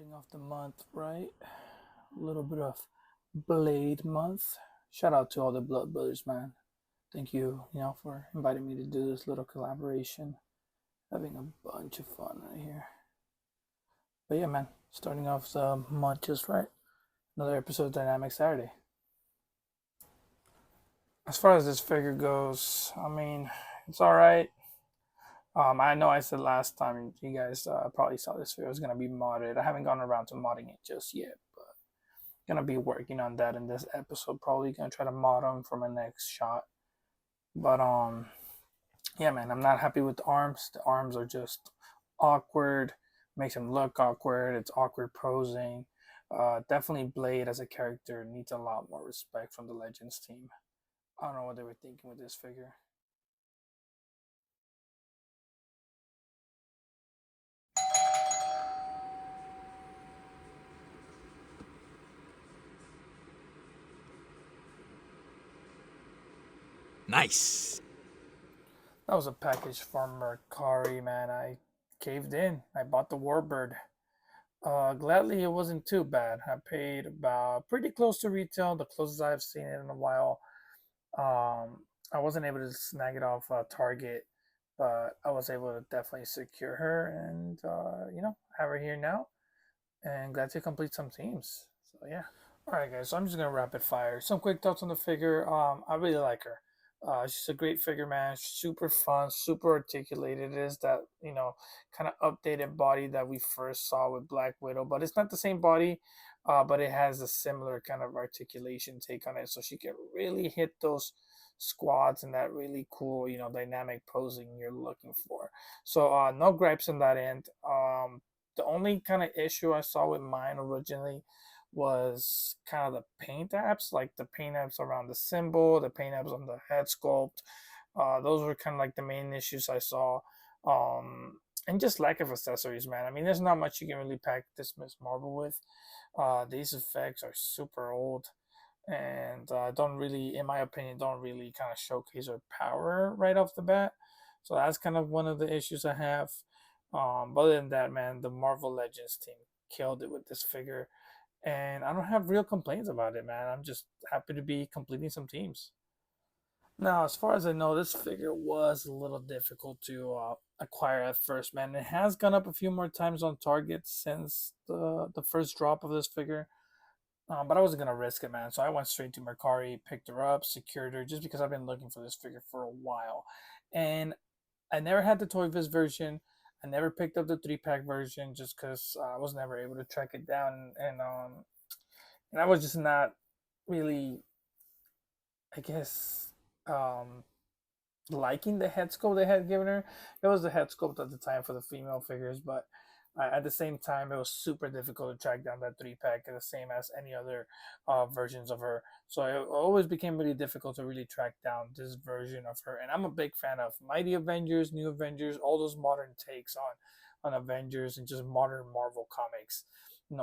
Starting off the month, right? A little bit of Blade Month. Shout out to all the Blood Brothers, man. Thank you, for inviting me to do this little collaboration. Having a bunch of fun right here. But yeah, man, starting off the month just right. Another episode of Dynamic Saturday. As far as this figure goes, I mean, it's all right. I know I said last time you guys probably saw this figure was gonna be modded. I haven't gone around to modding it just yet, but gonna be working on that in this episode. Probably gonna try to mod them for my next shot. But yeah, man, I'm not happy with the arms. The arms are just awkward. Makes him look awkward. It's awkward posing. Definitely Blade as a character needs a lot more respect from the Legends team. I don't know what they were thinking with this figure. Nice. That was a package from Mercari, man. I caved in. I bought the Warbird. Gladly, it wasn't too bad. I paid about pretty close to retail, the closest I've seen it in a while. I wasn't able to snag it off Target, but I was able to definitely secure her and, have her here now. And glad to complete some teams. So, yeah. All right, guys. So I'm just gonna rapid fire. Some quick thoughts on the figure. I really like her. She's a great figure, man. Super fun, super articulated. It is that kind of updated body that we first saw with Black Widow, but it's not the same body. But it has a similar kind of articulation take on it, so she can really hit those squats and that really cool, dynamic posing you're looking for. So no gripes on that end. The only kind of issue I saw with mine originally was kind of the paint apps, like the paint apps around the symbol, the paint apps on the head sculpt. Those were kind of like the main issues I saw. And just lack of accessories, man. I mean, there's not much you can really pack this Miss Marvel with. These effects are super old and don't really, in my opinion, don't really kind of showcase her power right off the bat. So that's kind of one of the issues I have. But other than that, man, the Marvel Legends team killed it with this figure and I don't have real complaints about it, man. I'm just happy to be completing some teams. Now, as far as I know, this figure was a little difficult to acquire at first, man. It has gone up a few more times on Target since the first drop of this figure, but I wasn't gonna risk it, man. So I went straight to Mercari, picked her up, secured her, just because I've been looking for this figure for a while, and I never had the Toy Biz version. I never picked up the 3-pack version just because I was never able to track it down, and I was just not really, I guess, um, liking the head sculpt they had given her. It was the head sculpt at the time for the female figures, but at the same time, it was super difficult to track down that 3-pack, the same as any other versions of her. So it always became really difficult to really track down this version of her. And I'm a big fan of Mighty Avengers, New Avengers, all those modern takes on Avengers and just modern Marvel comics.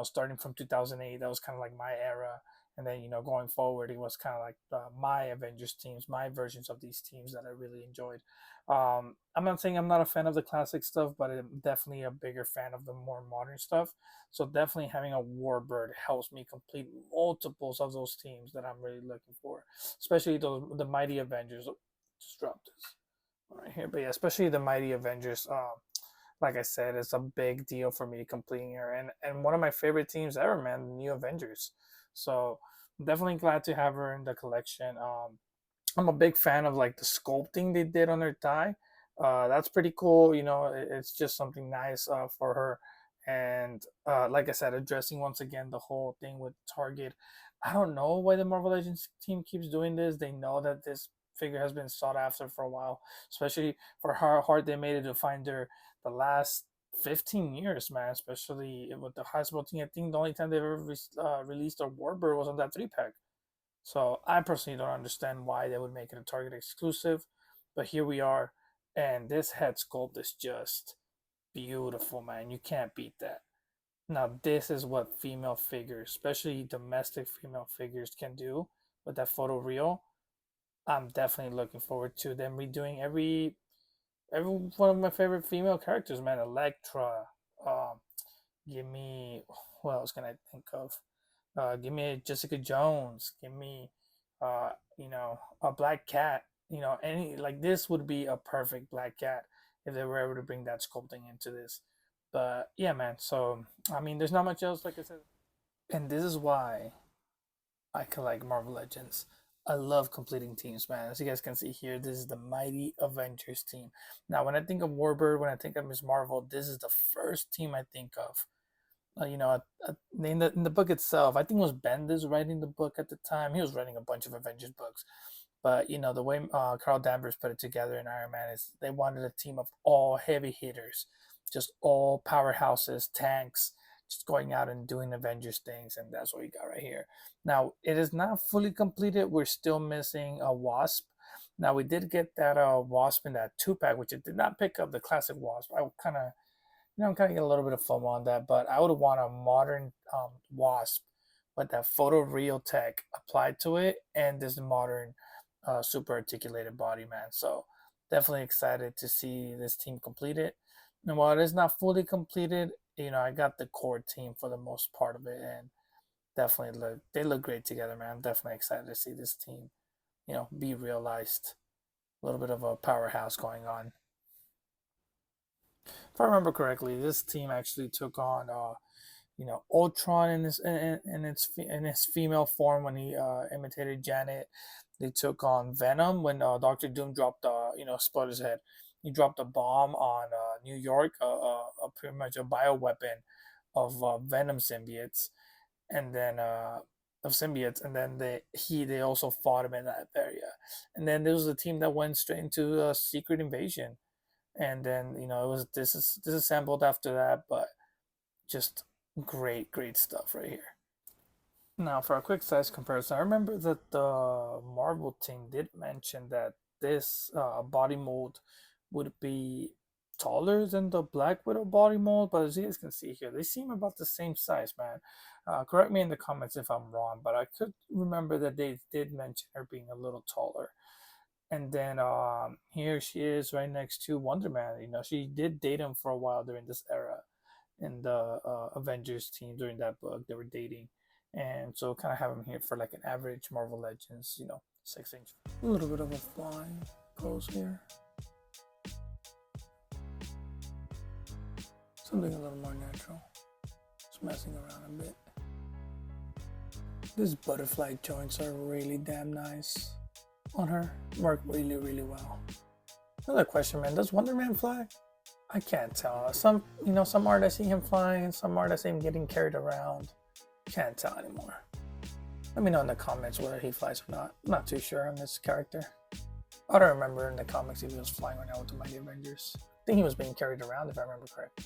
Starting from 2008, that was kind of like my era, and then going forward it was kind of like my Avengers teams, my versions of these teams that I really enjoyed. I'm not saying I'm not a fan of the classic stuff, but I'm definitely a bigger fan of the more modern stuff. So definitely having a Warbird helps me complete multiples of those teams that I'm really looking for, especially the Mighty Avengers. Oh, just dropped this right here, but yeah, especially the Mighty Avengers. Like I said, it's a big deal for me completing her, and one of my favorite teams ever, man, the New Avengers. So definitely glad to have her in the collection. I'm a big fan of like the sculpting they did on her thigh. That's pretty cool. It's just something nice for her. And like I said, addressing once again the whole thing with Target. I don't know why the Marvel Legends team keeps doing this. They know that this figure has been sought after for a while, especially for how hard they made it to find her the last 15 years, man. Especially with the HASLAB team. I think the only time they ever released a Warbird was on that 3-pack. So I personally don't understand why they would make it a Target exclusive, but here we are, and this head sculpt is just beautiful, man. You can't beat that. Now this is what female figures, especially domestic female figures, can do with that photo reel. I'm definitely looking forward to them redoing every one of my favorite female characters, man. Electra, um, give me Who else can I think of? Give me a Jessica Jones. Give me, a Black Cat. Any like this would be a perfect Black Cat if they were able to bring that sculpting into this. But yeah, man. So I mean, there's not much else, like I said, and this is why I collect Marvel Legends. I love completing teams, man. As you guys can see here, this is the Mighty Avengers team. Now, when I think of Warbird, when I think of Miss Marvel, this is the first team I think of. In the book itself, I think it was Bendis writing the book at the time. He was writing a bunch of Avengers books, but the way Carl Danvers put it together in Iron Man is they wanted a team of all heavy hitters, just all powerhouses, tanks, just going out and doing Avengers things, and that's what we got right here. Now it is not fully completed. We're still missing a Wasp. Now we did get that Wasp in that 2-pack, which it did not pick up the classic Wasp. I kind of I'm kind of getting a little bit of FOMO on that, but I would want a modern Wasp with that photoreal tech applied to it and this modern super articulated body, man. So definitely excited to see this team completed. And while it is not fully completed, I got the core team for the most part of it, and definitely they look great together, man. I'm definitely excited to see this team, be realized. A little bit of a powerhouse going on. If I remember correctly, this team actually took on Ultron in his female form when he imitated Janet. They took on Venom when Doctor Doom dropped exploded his head. He dropped a bomb on New York, pretty much a bioweapon of Venom symbiotes, and then and then they also fought him in that area. And then there was a team that went straight into a Secret Invasion, and then it was disassembled after that, but just great stuff right here. Now for a quick size comparison, I remember that the Marvel team did mention that this body mold would be taller than the Black Widow body mold, but as you guys can see here, they seem about the same size, man. Correct me in the comments if I'm wrong, but I could remember that they did mention her being a little taller. And then here she is right next to Wonder Man. She did date him for a while during this era in the Avengers team during that book. They were dating. And so kind of have him here for like an average Marvel Legends, 6-inch. A little bit of a flying pose here. Something a little more natural. Just messing around a bit. These butterfly joints are really damn nice on her. Work really well. Another question, man. Does Wonder Man fly? I can't tell. Some art I see him flying, some art I see him getting carried around. Can't tell anymore. Let me know in the comments whether he flies or not. I'm not too sure on this character. I don't remember in the comics if he was flying or not with the Mighty Avengers. I think he was being carried around if I remember correctly.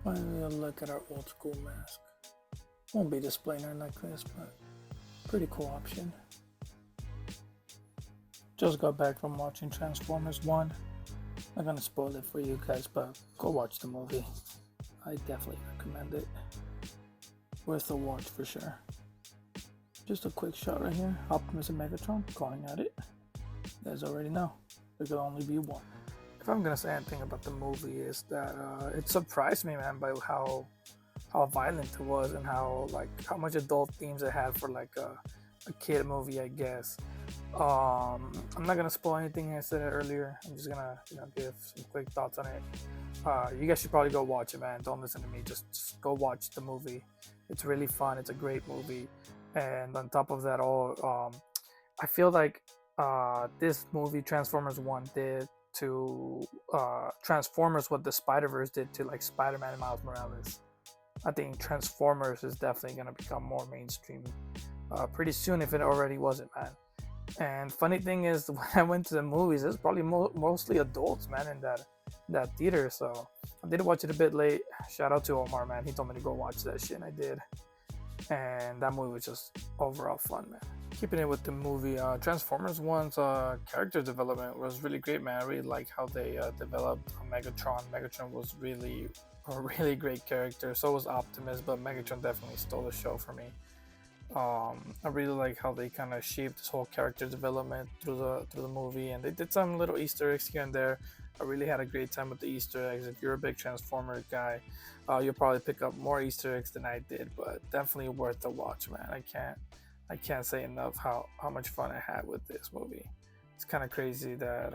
Finally, a look at our old school mask. Won't be displaying her like this, but pretty cool option. Just got back from watching Transformers 1. I'm gonna spoil it for you guys, but go watch the movie. I definitely recommend it. Worth a watch for sure. Just a quick shot right here. Optimus and Megatron going at it. You guys already know. There could only be one. If I'm gonna say anything about the movie, is that it surprised me, man, by how violent it was and how much adult themes it had for like a kid movie, I guess. I'm not gonna spoil anything. I said it earlier. I'm just gonna give some quick thoughts on it. You guys should probably go watch it, man. Don't listen to me. Just go watch the movie. It's really fun. It's a great movie. And on top of that all, I feel like this movie Transformers 1 did to Transformers what the Spider-Verse did to like Spider-Man and Miles Morales. I think Transformers is definitely gonna become more mainstream pretty soon, if it already wasn't, man. And funny thing is, when I went to the movies, there's probably mostly adults, man, in that theater. So I did watch it a bit late. Shout out to Omar, man. He told me to go watch that shit, and I did. And that movie was just overall fun, man. Keeping it with the movie, Transformers 1's character development was really great, man. I really like how they developed Megatron. Megatron was really a really great character. So was Optimus, but Megatron definitely stole the show for me. I really like how they kind of shaped this whole character development through the movie, and they did some little Easter eggs here and there. I really had a great time with the Easter eggs. If you're a big Transformer guy, you'll probably pick up more Easter eggs than I did, but definitely worth the watch, man. I can't say enough how much fun I had with this movie. It's kind of crazy that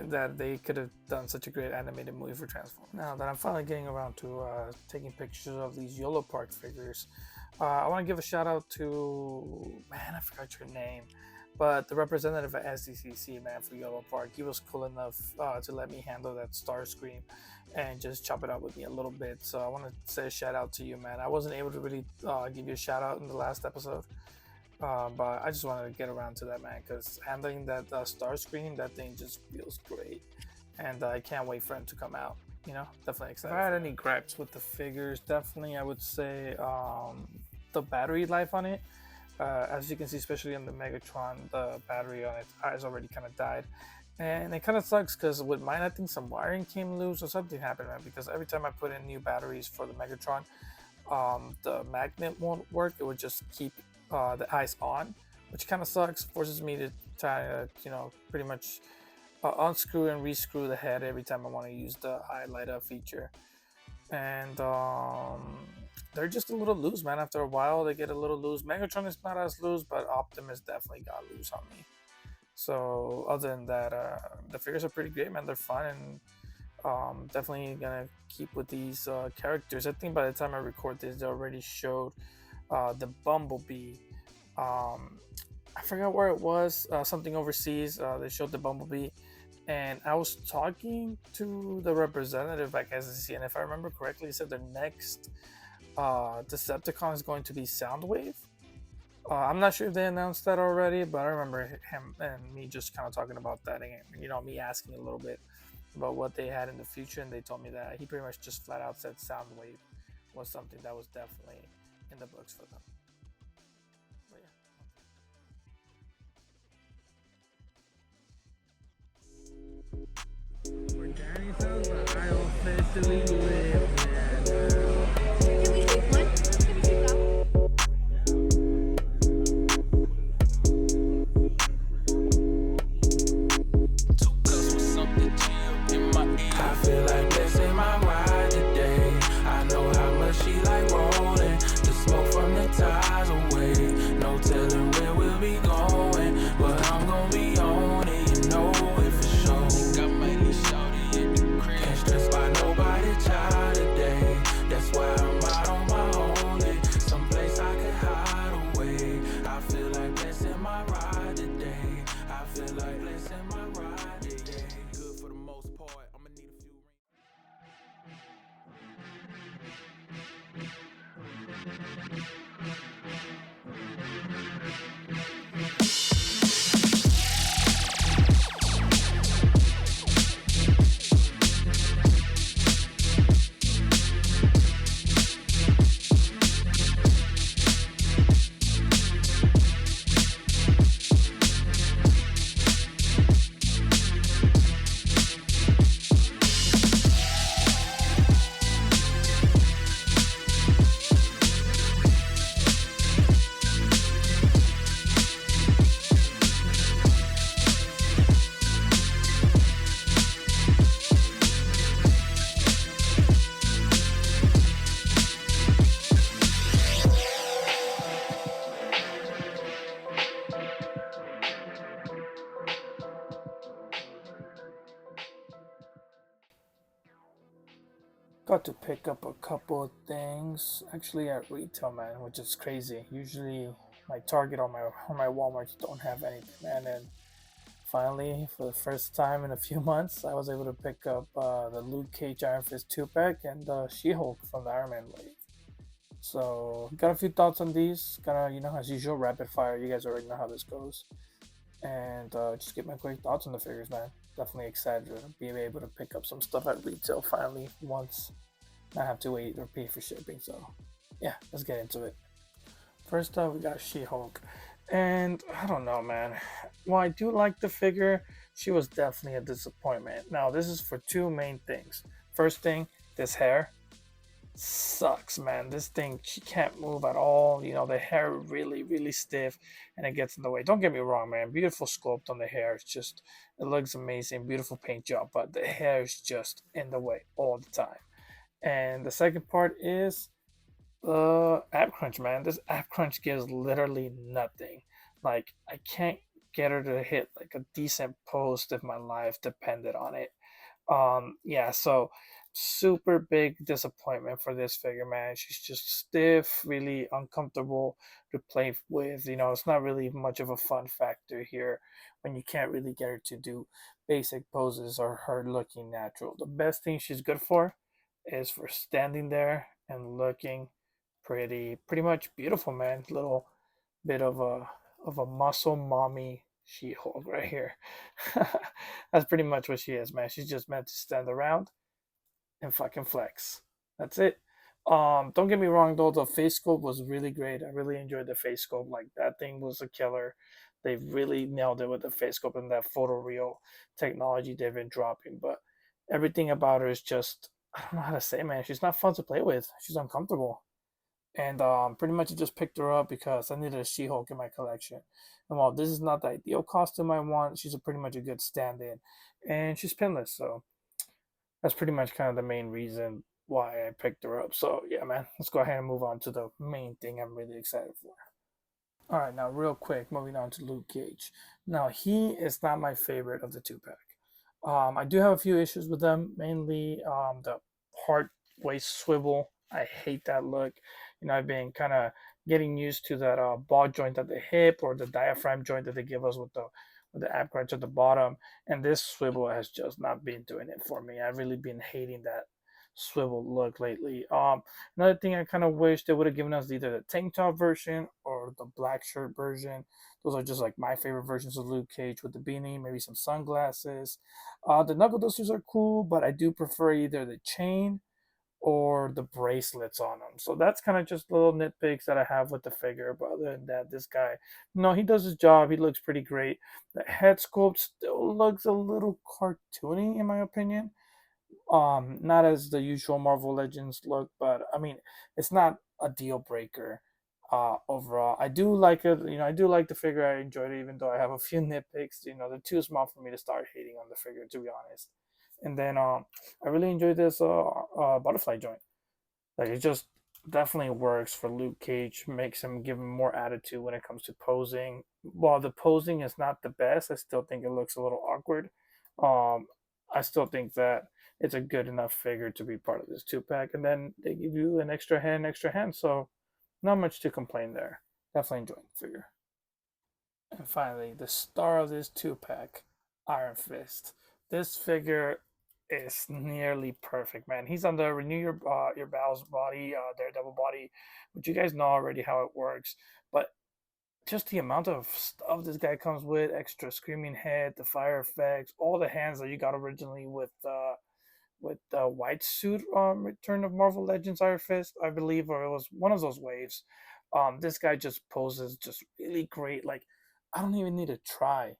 that they could have done such a great animated movie for Transformers. Now that I'm finally getting around to taking pictures of these YOLO Park figures, I want to give a shout out to, man, I forgot your name, but the representative at SDCC, man, for YOLO Park. He was cool enough to let me handle that Starscream and just chop it up with me a little bit. So I want to say a shout out to you, man. I wasn't able to really give you a shout out in the last episode, but I just wanted to get around to that, man, because handling that Starscream, that thing just feels great, and I can't wait for him to come out. Definitely excited. If I had any gripes with the figures, definitely I would say the battery life on it. As you can see, especially on the Megatron, the battery on it has already kind of died. And it kind of sucks because with mine, I think some wiring came loose or something happened, man, because every time I put in new batteries for the Megatron, the magnet won't work. It would just keep the eyes on, which kind of sucks. Forces me to try to, pretty much unscrew and rescrew the head every time I want to use the eye light up feature. And they're just a little loose, man. After a while, they get a little loose. Megatron is not as loose, but Optimus definitely got loose on me. So other than that, the figures are pretty great, man. They're fun, and definitely gonna keep with these characters. I think by the time I record this, they already showed the Bumblebee. I forgot where it was, something overseas. They showed the Bumblebee, and I was talking to the representative, I guess, and if I remember correctly, he said the next Decepticon is going to be Soundwave. I'm not sure if they announced that already, but I remember him and me just kind of talking about that, and me asking a little bit about what they had in the future, and they told me that he pretty much just flat out said Soundwave was something that was definitely in the books for them. But yeah. Where Danny says that I officially live. Can we take one? Can we take that one? I feel like blessing my ride today. I know how much she like rolling. The smoke from the ties away. No telling where we'll be going, but I'm gonna be on it, it for sure. Think I might leave shawty at the crib. Can't stress by nobody child today. That's why I'm out on my own. Someplace I can hide away. I feel like blessing my ride today. I feel like blessing my ride today. Good for the most part. I'ma need a few Got to pick up a couple of things actually at retail, man, which is crazy. Usually my Target or my Walmarts don't have anything, man, and finally, for the first time in a few months, I was able to pick up the Luke Cage Iron Fist 2-pack and She-Hulk from the Iron Man wave. So got a few thoughts on these, kind of, as usual, rapid fire. You guys already know how this goes, and just get my quick thoughts on the figures, man. Definitely excited to be able to pick up some stuff at retail finally once not have to wait or pay for shipping. So yeah, let's get into it. First up, we got She-Hulk, and I don't know, man. While I do like the figure, she was definitely a disappointment. Now this is for two main things. First thing, this hair. sucks, man. This thing, she can't move at all. You know, the hair really, really stiff, and it gets in the way. Don't get me wrong, man. Beautiful sculpt on the hair. It's just, it looks amazing. Beautiful paint job, but the hair is just in the way all the time. And the second part is app crunch, man. This app crunch gives literally nothing. Like, I can't get her to hit like a decent post if my life depended on it. Yeah, so super big disappointment for this figure, man. She's just stiff, really uncomfortable to play with. You know, it's not really much of a fun factor here when you can't really get her to do basic poses or her looking natural. The best thing she's good for is for standing there and looking pretty much beautiful, man. Little bit of a muscle mommy She-Hulk right here. That's pretty much what she is, man. She's just meant to stand around and fucking flex. That's it. Don't get me wrong though, the face sculpt was really great. I really enjoyed the face sculpt. Like that thing was a killer. They really nailed it with the face sculpt and that photoreal technology they've been dropping. But everything about her is just, I don't know how to say, man. She's not fun to play with. She's uncomfortable. And pretty much I just picked her up because I needed a She-Hulk in my collection. And while this is not the ideal costume I want, she's pretty much a good stand-in, and she's pinless. So that's pretty much kind of the main reason why I picked her up. So yeah, man, let's go ahead and move on to the main thing I'm really excited for. All right, now real quick, moving on to Luke Cage. Now he is not my favorite of the two pack. I do have a few issues with them, mainly the heart waist swivel. I hate that look. You know, I've been kind of getting used to that ball joint at the hip or the diaphragm joint that they give us with the ab crunch at the bottom, and this swivel has just not been doing it for me. I've really been hating that swivel look lately. Another thing I kind of wish they would have given us either the tank top version or the black shirt version. Those are just like my favorite versions of Luke Cage with the beanie, maybe some sunglasses. The knuckle dusters are cool, but I do prefer either the chain or the bracelets on them. So that's kind of just little nitpicks that I have with the figure. But other than that, this guy, no, he does his job. He looks pretty great. The head sculpt still looks a little cartoony, in my opinion. Not as the usual Marvel Legends look, but I mean, it's not a deal breaker. Overall, I do like it. You know, I do like the figure. I enjoyed it, even though I have a few nitpicks. You know, they're too small for me to start hating on the figure, to be honest. And then, I really enjoyed this butterfly joint. Like it just definitely works for Luke Cage. Makes him give him more attitude when it comes to posing. While the posing is not the best, I still think it looks a little awkward. Um, I still think that it's a good enough figure to be part of this two pack. And then they give you an extra hand. So not much to complain there. Definitely enjoying the figure. And finally, the star of this two pack, Iron Fist. This figure is nearly perfect, man. He's on the Renew Your Bowels body, Daredevil body, which you guys know already how it works. But just the amount of stuff this guy comes with, extra screaming head, the fire effects, all the hands that you got originally with the white suit Return of Marvel Legends Iron Fist, I believe, or it was one of those waves. This guy just poses just really great. Like I don't even need to try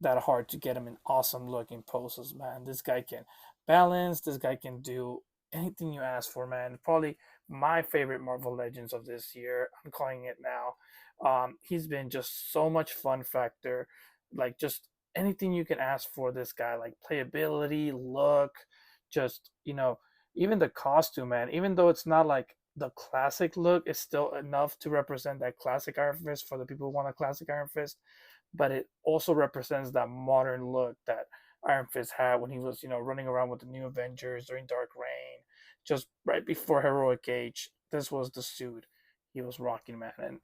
that hard to get him in awesome looking poses, man. This guy can balance. This guy can do anything you ask for, man. Probably my favorite Marvel Legends of this year. I'm calling it now. He's been just so much fun factor, like just anything you can ask for. This guy, like playability, look, just even the costume, man. Even though it's not like the classic look, it's still enough to represent that classic Iron Fist for the people who want a classic Iron Fist, but it also represents that modern look that Iron Fist had when he was, running around with the New Avengers during Dark Reign, just right before Heroic Age. This was the suit he was rocking, man. And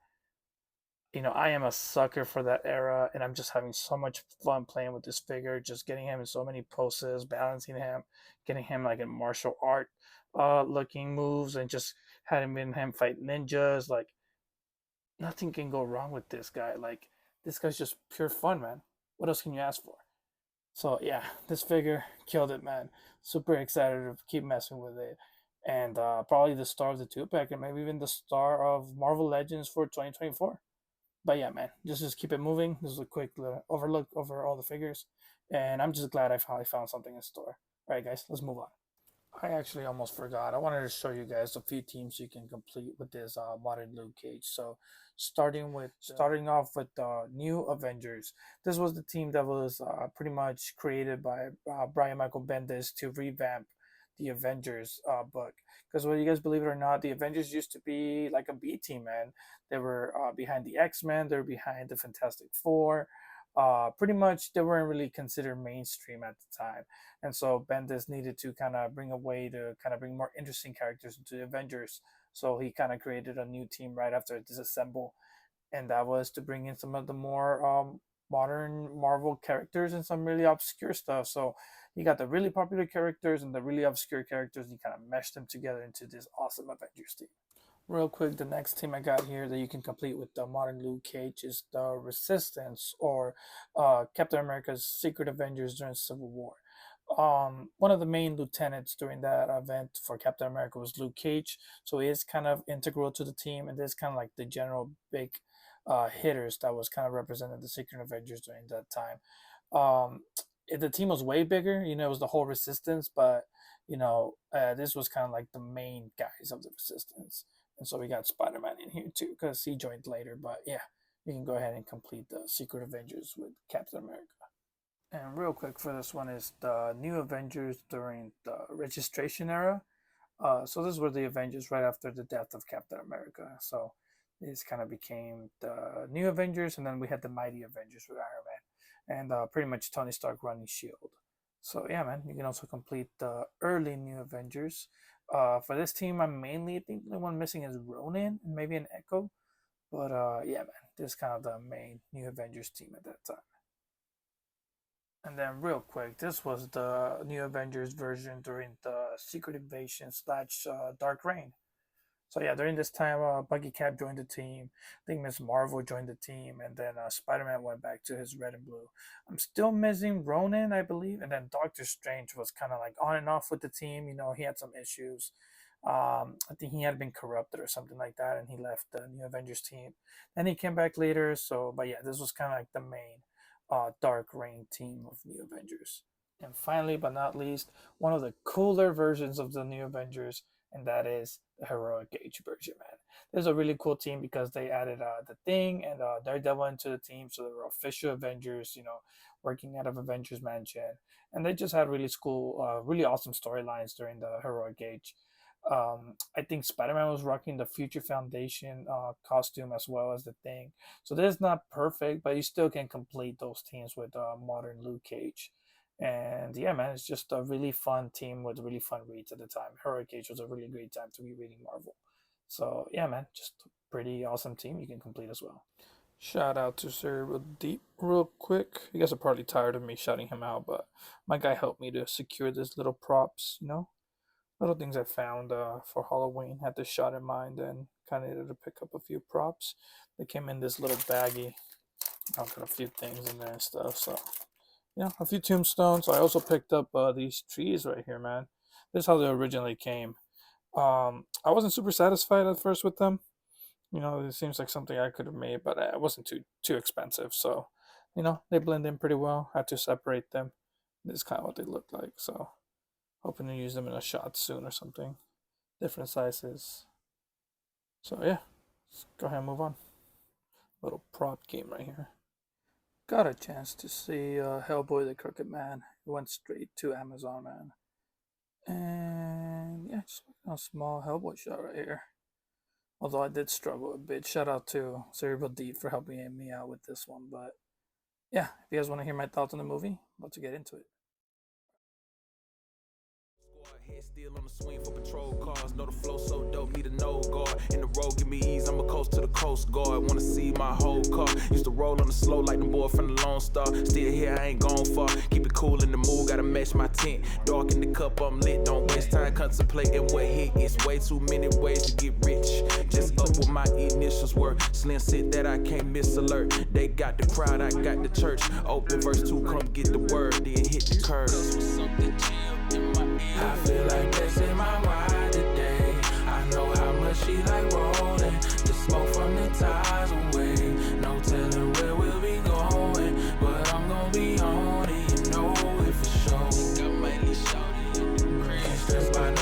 I am a sucker for that era, and I'm just having so much fun playing with this figure, just getting him in so many poses, balancing him, getting him like in martial art looking moves, and just having him fight ninjas. Like nothing can go wrong with this guy. Like this guy's just pure fun, man. What else can you ask for? So yeah, this figure killed it, man. Super excited to keep messing with it, and probably the star of the two pack, and maybe even the star of Marvel Legends for 2024. But yeah, man, just keep it moving. This is a quick overlook over all the figures, and I'm just glad I finally found something in store. All right, guys, let's move on. I actually almost forgot. I wanted to show you guys a few teams you can complete with this modern Luke Cage. So, starting off with the New Avengers. This was the team that was pretty much created by Brian Michael Bendis to revamp the Avengers book. Because whether you guys believe it or not, the Avengers used to be like a B team, man. They were behind the X-Men. They were behind the Fantastic Four. Pretty much, they weren't really considered mainstream at the time, and so Bendis needed to kind of bring a way to kind of bring more interesting characters into the Avengers. So he kind of created a new team right after Disassemble, and that was to bring in some of the more modern Marvel characters and some really obscure stuff. So you got the really popular characters and the really obscure characters, and you kind of meshed them together into this awesome Avengers team. Real quick, the next team I got here that you can complete with the modern Luke Cage is the Resistance, or Captain America's Secret Avengers during Civil War. One of the main lieutenants during that event for Captain America was Luke Cage, so he is kind of integral to the team, and this kind of like the general big hitters that was kind of represented the Secret Avengers during that time. The team was way bigger, it was the whole Resistance, but this was kind of like the main guys of the Resistance. And so we got Spider-Man in here too, because he joined later. But yeah, you can go ahead and complete the Secret Avengers with Captain America. And real quick for this one is the New Avengers during the Registration era. So this were the Avengers right after the death of Captain America. So this kind of became the New Avengers, and then we had the Mighty Avengers with Iron Man, and pretty much Tony Stark running Shield. So yeah, man, you can also complete the early New Avengers. For this team, I think the one missing is Ronin and maybe an Echo. But yeah, man, this is kind of the main New Avengers team at that time. And then real quick, this was the New Avengers version during the Secret Invasion slash Dark Reign. So yeah, during this time, Buggy Cap joined the team. I think Miss Marvel joined the team, and then Spider-Man went back to his red and blue. I'm still missing Ronin, I believe, and then Doctor Strange was kind of like on and off with the team. He had some issues. I think he had been corrupted or something like that, and he left the New Avengers team. Then he came back later. So, but yeah, this was kind of like the main Dark Reign team of New Avengers. And finally, but not least, one of the cooler versions of the New Avengers, and that is the Heroic Age version, man. This is a really cool team because they added the Thing and Daredevil into the team, so they were official Avengers, working out of Avengers Mansion, and they just had really cool, really awesome storylines during the Heroic Age. I think Spider-Man was rocking the Future Foundation costume as well as the Thing, so this is not perfect, but you still can complete those teams with modern Luke Cage. And yeah, man, it's just a really fun team with really fun reads at the time. Heroic Age was a really great time to be reading Marvel. So yeah, man, just a pretty awesome team you can complete as well. Shout out to Sir Deep real quick. You guys are probably tired of me shouting him out, but my guy helped me to secure this little props, little things I found for Halloween. Had this shot in mind and kind of needed to pick up a few props. They came in this little baggie. I've got a few things in there and stuff, so a few tombstones. I also picked up these trees right here, man. This is how they originally came. I wasn't super satisfied at first with them. It seems like something I could have made, but it wasn't too expensive. So, they blend in pretty well. Had to separate them. This is kind of what they look like. So, hoping to use them in a shot soon or something. Different sizes. So yeah, let's go ahead and move on. Little prop game right here. Got a chance to see Hellboy the Crooked Man. It went straight to Amazon, man. And yeah, just a small Hellboy shot right here. Although I did struggle a bit. Shout out to Cerebral Deep for helping me out with this one. But yeah, if you guys want to hear my thoughts on the movie, let's get into it. Head still on the swing for patrol cars. Know the flow so dope, need a no guard. In the road, give me ease, I'm a coast to the coast guard. Wanna see my whole car. Used to roll on the slow like the boy from the Lone Star. Still here, I ain't gone far. Keep it cool in the mood, gotta match my tent. Dark in the cup, I'm lit. Don't waste time contemplating what hit. It's way too many ways to get rich. Just up with my initials were. Slim sit that I can't miss alert. They got the crowd, I got the church. Open verse 2, come get the word. Then hit the curve. I feel like blessing my ride today. I know how much she like rolling. The smoke from the ties away. No telling where we'll be going, but I'm gonna be on it, it for sure. Can't stress about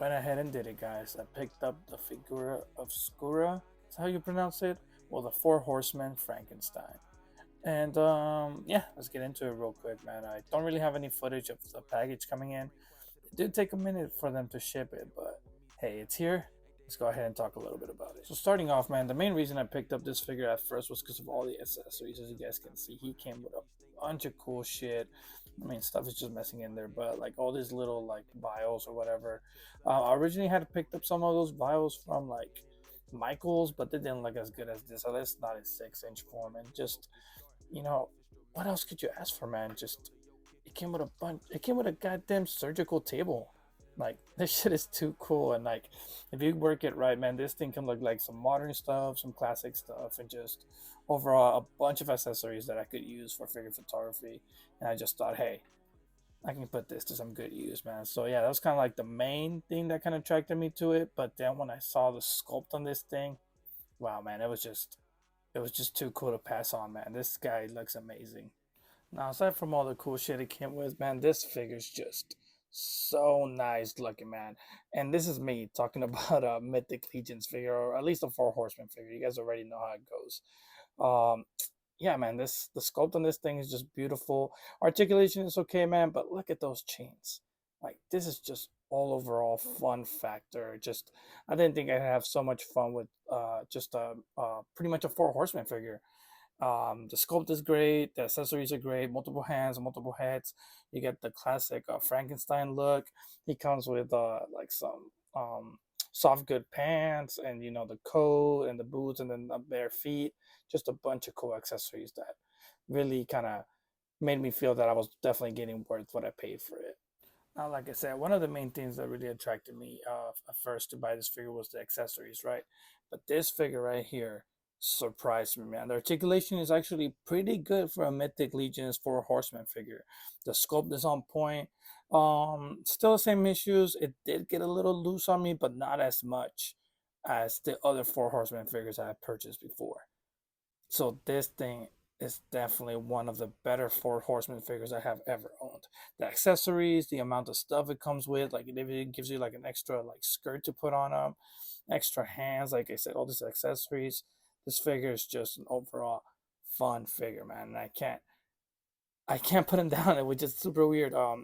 went ahead and did it, guys. I picked up the figura of Skura. Is how you pronounce it? Well, the Four Horsemen Frankenstein. And yeah, let's get into it real quick, man. I don't really have any footage of the package coming in. It did take a minute for them to ship it, but hey, it's here. Let's go ahead and talk a little bit about it. So starting off, man, the main reason I picked up this figure at first was because of all the accessories. As you guys can see, he came with a bunch of cool shit. I mean, stuff is just messing in there, but like all these little like vials or whatever. I originally had picked up some of those vials from like Michael's, but they didn't look as good as this. At least not in 6-inch form. And just, you know, what else could you ask for, man? Just it came with a bunch. It came with a goddamn surgical table. Like this shit is too cool, and like if you work it right, man, this thing can look like some modern stuff, some classic stuff, and just overall a bunch of accessories that I could use for figure photography. And I just thought, hey, I can put this to some good use, man. So yeah, that was kind of like the main thing that kind of attracted me to it. But then when I saw the sculpt on this thing, wow, man, it was just too cool to pass on, man. This guy looks amazing. Now, aside from all the cool shit it came with, man, this figure's just so nice looking, man. And this is me talking about a Mythic Legions figure, or at least a Four Horsemen figure. You guys already know how it goes. Um, yeah, man, the sculpt on this thing is just beautiful. Articulation is okay, man, but look at those chains. Like this is just all overall fun factor. Just I didn't think I'd have so much fun with just pretty much a Four Horsemen figure. The sculpt is great, the accessories are great, multiple hands, multiple heads. You get the classic Frankenstein look. He comes with like some soft good pants, and you know, the coat and the boots, and then the bare feet. Just a bunch of cool accessories that really kind of made me feel that I was definitely getting worth what I paid for it. Now, like I said, one of the main things that really attracted me at first to buy this figure was the accessories, right? But this figure right here surprised me, man. The articulation is actually pretty good for a Mythic Legion's Four Horsemen figure. The sculpt is on point. Still the same issues. It did get a little loose on me, but not as much as the other Four Horsemen figures I had purchased before. So this thing is definitely one of the better Four Horsemen figures I have ever owned. The accessories, the amount of stuff it comes with, like it even gives you like an extra like skirt to put on them, extra hands, like I said, all these accessories. This figure is just an overall fun figure, man. And I can't put him down. It was just super weird. I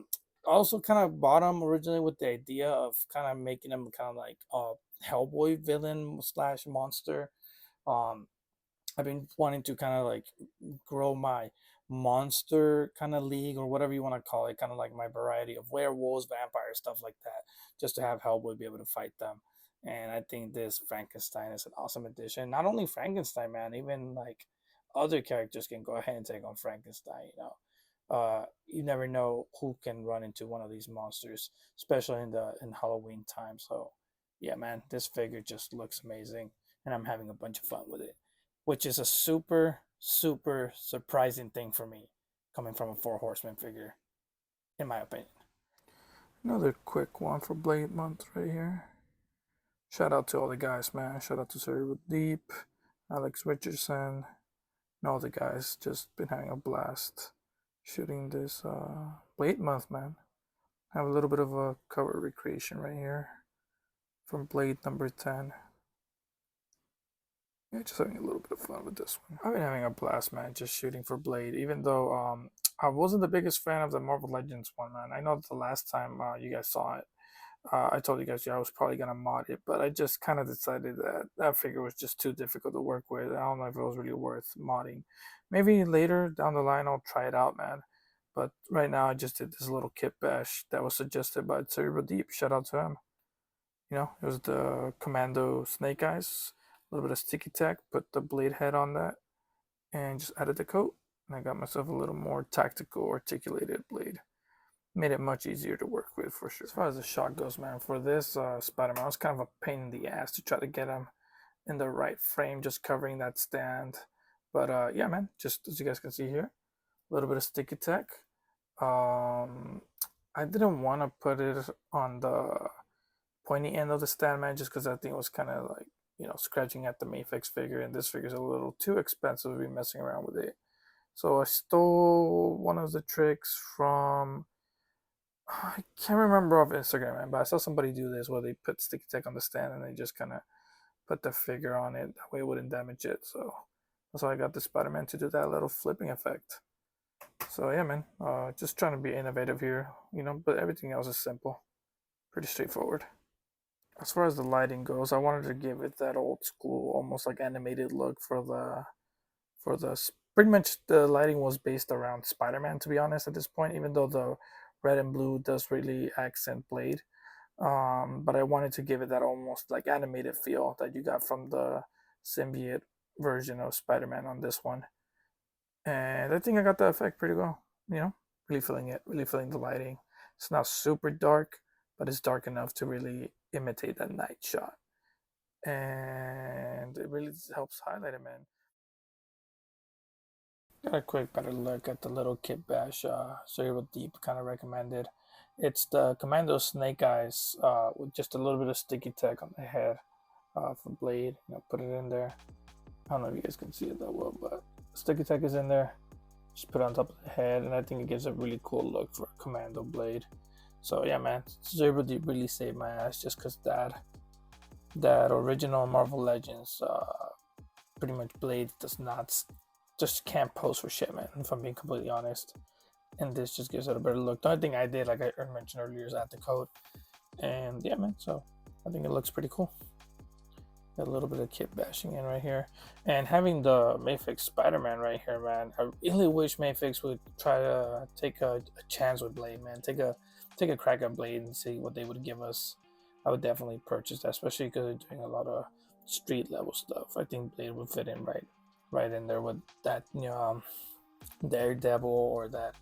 also kind of bought him originally with the idea of kind of making him kind of like a Hellboy villain slash monster. Um, I've been wanting to kind of like grow my monster kind of league, or whatever you want to call it, kind of like my variety of werewolves, vampires, stuff like that, just to have Hellboy be able to fight them. And I think this Frankenstein is an awesome addition. Not only Frankenstein, man, even like other characters can go ahead and take on Frankenstein. You never know who can run into one of these monsters, especially in Halloween time. So, yeah, man, this figure just looks amazing, and I'm having a bunch of fun with it, which is a super, super surprising thing for me coming from a Four Horsemen figure, in my opinion. Another quick one for Blade Month right here. Shout out to all the guys, man. Shout out to Cerebral Deep, Alex Richardson, and all the guys. Just been having a blast shooting this Blade Month, man. I have a little bit of a cover recreation right here from Blade number 10. Yeah, just having a little bit of fun with this one. I've been having a blast, man, just shooting for Blade, even though I wasn't the biggest fan of the Marvel Legends one, man. I know that the last time you guys saw it, I told you guys, yeah, I was probably gonna mod it, but I just kind of decided that that figure was just too difficult to work with. I don't know if it was really worth modding. Maybe later down the line I'll try it out, man. But right now I just did this little kit bash that was suggested by Cerebral Deep. Shout out to him. You know, it was the Commando Snake Eyes, a little bit of sticky tack, put the blade head on that, and just added the coat. And I got myself a little more tactical, articulated blade. Made it much easier to work with for sure. As far as the shot goes, man, for this Spider-Man, it was kind of a pain in the ass to try to get him in the right frame, just covering that stand. But yeah, man, just as you guys can see here, a little bit of sticky tack. I didn't want to put it on the pointy end of the stand, man, just because I think it was kind of like, you know, scratching at the Mayfix figure, and this figure's a little too expensive to be messing around with it. So I stole one of the tricks from I can't remember off Instagram, man, but I saw somebody do this where they put sticky tack on the stand and they just kind of put the figure on it. That way it wouldn't damage it. So that's why I got the Spider-Man to do that little flipping effect. So yeah, man, just trying to be innovative here, you know, but everything else is simple, pretty straightforward. As far as the lighting goes, I wanted to give it that old school, almost like animated look pretty much the lighting was based around Spider-Man, to be honest, at this point, even though the red and blue does really accent Blade. But I wanted to give it that almost like animated feel that you got from the symbiote version of Spider-Man on this one. And I think I got the effect pretty well. You know, really feeling it, really feeling the lighting. It's not super dark, but it's dark enough to really imitate that night shot. And it really helps highlight it, man. Got a quick better look at the little kit bash Cerebral Deep kind of recommended. It's the Commando Snake Eyes with just a little bit of sticky tack on the head for Blade. You know, put it in there. I don't know if you guys can see it that well, but sticky tack is in there. Just put it on top of the head, and I think it gives a really cool look for a Commando Blade. So yeah, man, Cerebral Deep really saved my ass just because that original Marvel Legends pretty much Blade does not just can't pose for shit, man, if I'm being completely honest. And this just gives it a better look. The only thing I did, like I mentioned earlier, is add the code. And yeah, man, so I think it looks pretty cool. Got a little bit of kit bashing in right here. And having the Mayfix Spider-Man right here, man, I really wish Mayfix would try to take a chance with Blade, man. Take a crack at Blade and see what they would give us. I would definitely purchase that, especially because they're doing a lot of street level stuff. I think Blade would fit in right in there with that, you know, Daredevil or that,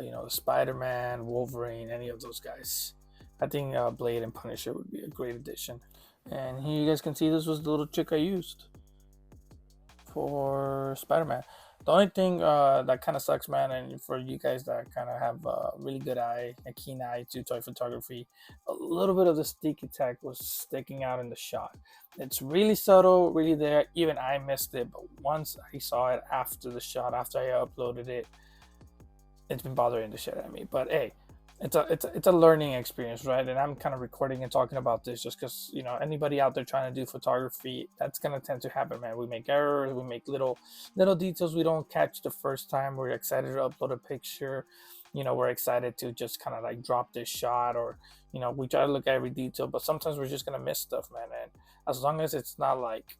you know, Spider-Man, Wolverine, any of those guys. I think Blade and Punisher would be a great addition. And here you guys can see this was the little trick I used for Spider-Man. The only thing that kind of sucks, man, and for you guys that kind of have a really good eye, a keen eye to toy photography, a little bit of the sticky tack was sticking out in the shot. It's really subtle, really there. Even I missed it, but once I saw it after the shot, after I uploaded it, it's been bothering the shit out of me. But hey, it's a learning experience, right? And I'm kind of recording and talking about this just because, you know, anybody out there trying to do photography, that's gonna tend to happen, man. We make errors, we make little details we don't catch the first time. We're excited to upload a picture, you know, we're excited to just kind of like drop this shot, or you know, we try to look at every detail, but sometimes we're just gonna miss stuff, man. And as long as it's not like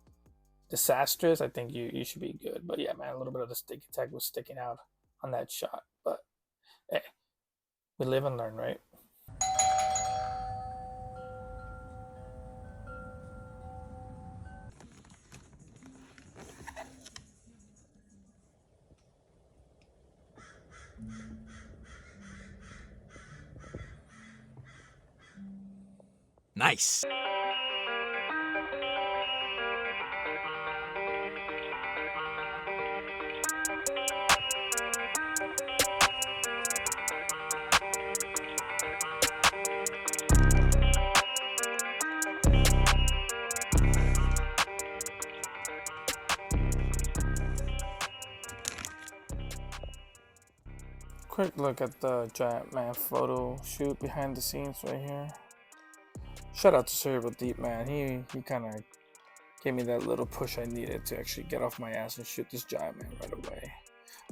disastrous, I think you should be good. But yeah, man, a little bit of the sticky tag was sticking out on that shot, but hey, we live and learn, right? Nice. Quick look at the Giant Man photo shoot behind the scenes right here. Shout out to Cerebral Deep, man. He kind of gave me that little push I needed to actually get off my ass and shoot this Giant Man right away.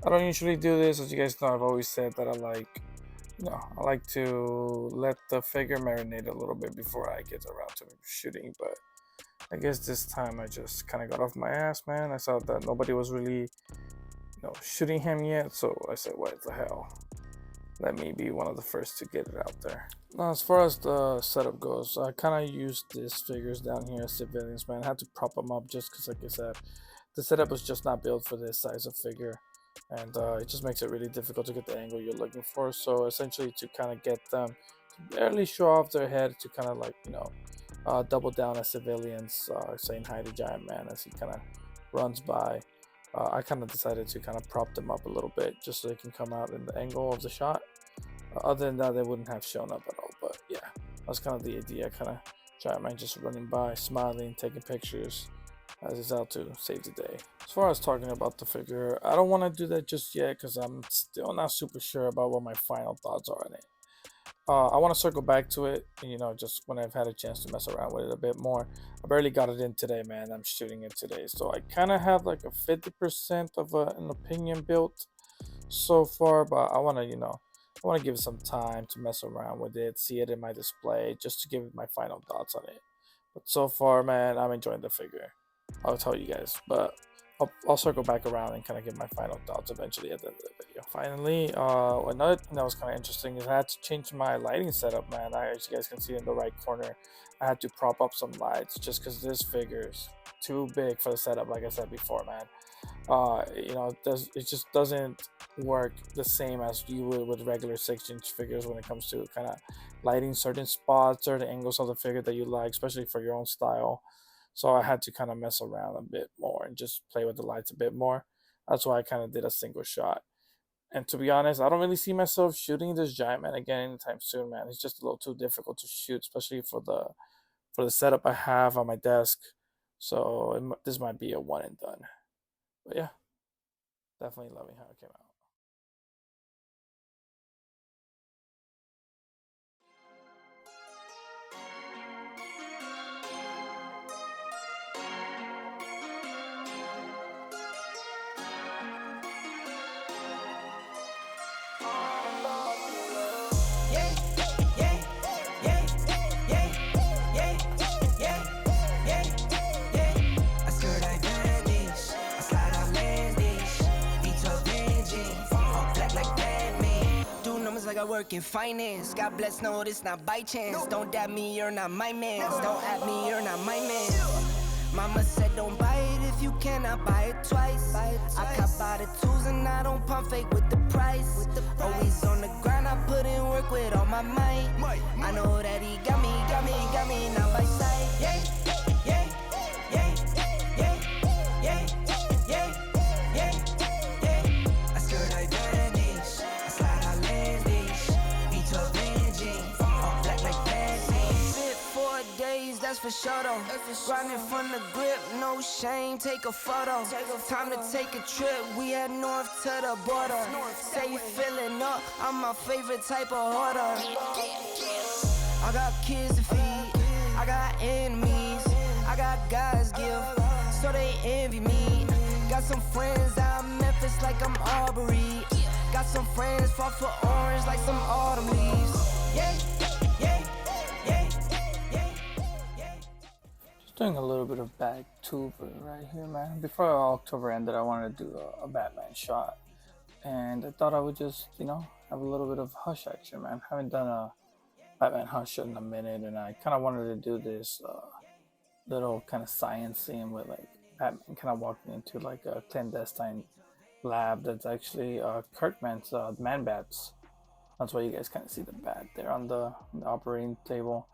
I don't usually do this, as you guys know. I've always said that I like to let the figure marinate a little bit before I get around to shooting. But I guess this time I just kind of got off my ass, man. I saw that nobody was really, shooting him yet, so I said, what the hell? Let me be one of the first to get it out there. Now, as far as the setup goes, I kind of used these figures down here as civilians, man. I had to prop them up just because, like I said, the setup was just not built for this size of figure. And it just makes it really difficult to get the angle you're looking for. So essentially, to kind of get them to barely show off their head, to kind of like, double down as civilians, saying hi to Giant Man as he kind of runs by. I kind of decided to kind of prop them up a little bit just so they can come out in the angle of the shot. Other than that, they wouldn't have shown up at all. But yeah, that's kind of the idea. Kind of Giant Man just running by, smiling, taking pictures as he's out to save the day. As far as talking about the figure, I don't want to do that just yet because I'm still not super sure about what my final thoughts are on it. I want to circle back to it, just when I've had a chance to mess around with it a bit more. I barely got it in today, man. I'm shooting it today. So I kind of have like a 50% of an opinion built so far, but I want to give it some time to mess around with it, see it in my display, just to give it my final thoughts on it. But so far, man, I'm enjoying the figure. I'll tell you guys, but I'll circle back around and kind of give my final thoughts eventually at the end of the video. Finally, another thing that was kind of interesting is I had to change my lighting setup, man. As you guys can see in the right corner, I had to prop up some lights just because this figure is too big for the setup, like I said before, man. It just doesn't work the same as you would with regular 6-inch figures when it comes to kind of lighting certain spots, certain angles of the figure that you like, especially for your own style. So I had to kind of mess around a bit more and just play with the lights a bit more. That's why I kind of did a single shot. And to be honest, I don't really see myself shooting this giant man again anytime soon, man. It's just a little too difficult to shoot, especially for the setup I have on my desk. So this might be a one and done. But yeah, definitely loving how it came out. Yeah, yeah, yeah, yeah, yeah, yeah, yeah, yeah. I skirt like bandage, I slide out landish. V12 engine, all black like Batman. Do numbers like I work in finance. God bless, no, this not by chance. Don't dab me, you're not my man. Don't at me, you're not my man. Mama said don't buy it if you cannot buy it twice. I cop by the tools and I don't pump fake with the price. Always on the grind, I put in work with all my might. I know that he got me, not by sight. Yeah, yeah, yeah, yeah, yeah, yeah, yeah, yeah. I skirt like bandage, I slide out landish. V12 engine, all black like Batman. Sit 4 days, that's for sure though. Grinding from the grip, no shame, take a photo. Time to take a trip, we head north to the border. Say you feeling up, I'm my favorite type of hoarder. I got kids to feed, I got enemies, I got God's gift, so they envy me. Got some friends out in Memphis like I'm Aubrey. Got some friends fought for orange like some autumn leaves. Yeah, yeah, yeah, yeah, yeah. Just doing a little bit of Backtober right here, man. Before October ended, I wanted to do a Batman shot, and I thought I would just, have a little bit of Hush action, man. Haven't done a Batman Hush in a minute, and I kind of wanted to do this little kind of science scene with like Batman kind of walking into like a clandestine lab that's actually Kirkman's man bats. That's why you guys kind of see the bat there on the operating table.